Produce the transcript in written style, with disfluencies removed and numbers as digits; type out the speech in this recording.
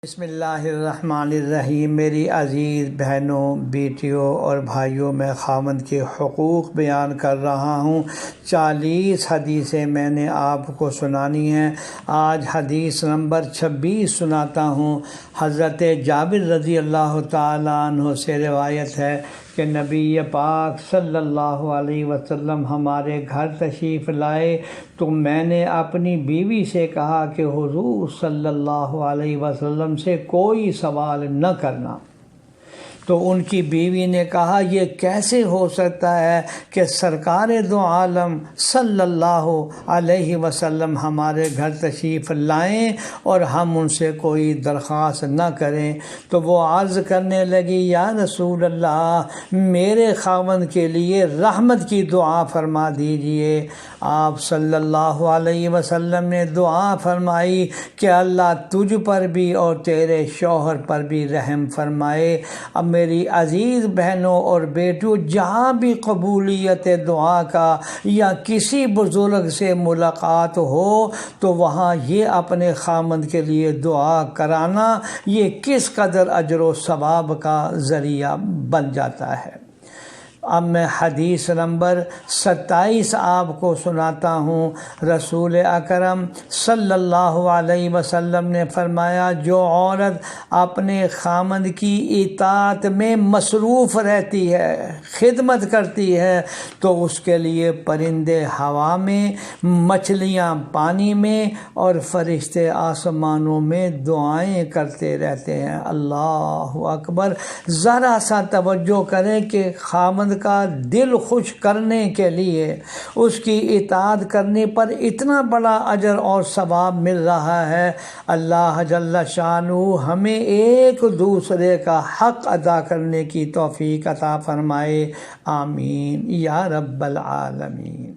بسم اللہ الرحمن الرحیم۔ میری عزیز بہنوں، بیٹیوں اور بھائیوں، میں خاوند کے حقوق بیان کر رہا ہوں۔ 40 حدیثیں میں نے آپ کو سنانی ہیں۔ آج حدیث نمبر 26 سناتا ہوں۔ حضرت جابر رضی اللہ تعالیٰ عنہ سے روایت ہے کہ نبی پاک صلی اللہ علیہ وسلم ہمارے گھر تشریف لائے تو میں نے اپنی بیوی سے کہا کہ حضور صلی اللہ علیہ وسلم سے کوئی سوال نہ کرنا۔ تو ان کی بیوی نے کہا، یہ کیسے ہو سکتا ہے کہ سرکار دو عالم صلی اللہ علیہ وسلم ہمارے گھر تشریف لائیں اور ہم ان سے کوئی درخواست نہ کریں؟ تو وہ عرض کرنے لگی، یا رسول اللہ، میرے خاوند کے لیے رحمت کی دعا فرما دیجئے۔ آپ صلی اللہ علیہ وسلم نے دعا فرمائی کہ اللہ تجھ پر بھی اور تیرے شوہر پر بھی رحم فرمائے۔ اب میری عزیز بہنوں اور بیٹوں، جہاں بھی قبولیت دعا کا یا کسی بزرگ سے ملاقات ہو تو وہاں یہ اپنے خامند کے لیے دعا کرانا، یہ کس قدر اجر و ثواب کا ذریعہ بن جاتا ہے۔ اب میں حدیث نمبر 27 آپ کو سناتا ہوں۔ رسول اکرم صلی اللہ علیہ وسلم نے فرمایا، جو عورت اپنے خامند کی اطاعت میں مصروف رہتی ہے، خدمت کرتی ہے، تو اس کے لیے پرندے ہوا میں، مچھلیاں پانی میں اور فرشتے آسمانوں میں دعائیں کرتے رہتے ہیں۔ اللہ اکبر! ذرا سا توجہ کریں کہ خامند کا دل خوش کرنے کے لیے اس کی اطاعت کرنے پر اتنا بڑا اجر اور ثواب مل رہا ہے۔ اللہ جل شانہ ہمیں ایک دوسرے کا حق ادا کرنے کی توفیق عطا فرمائے۔ آمین یا رب العالمین۔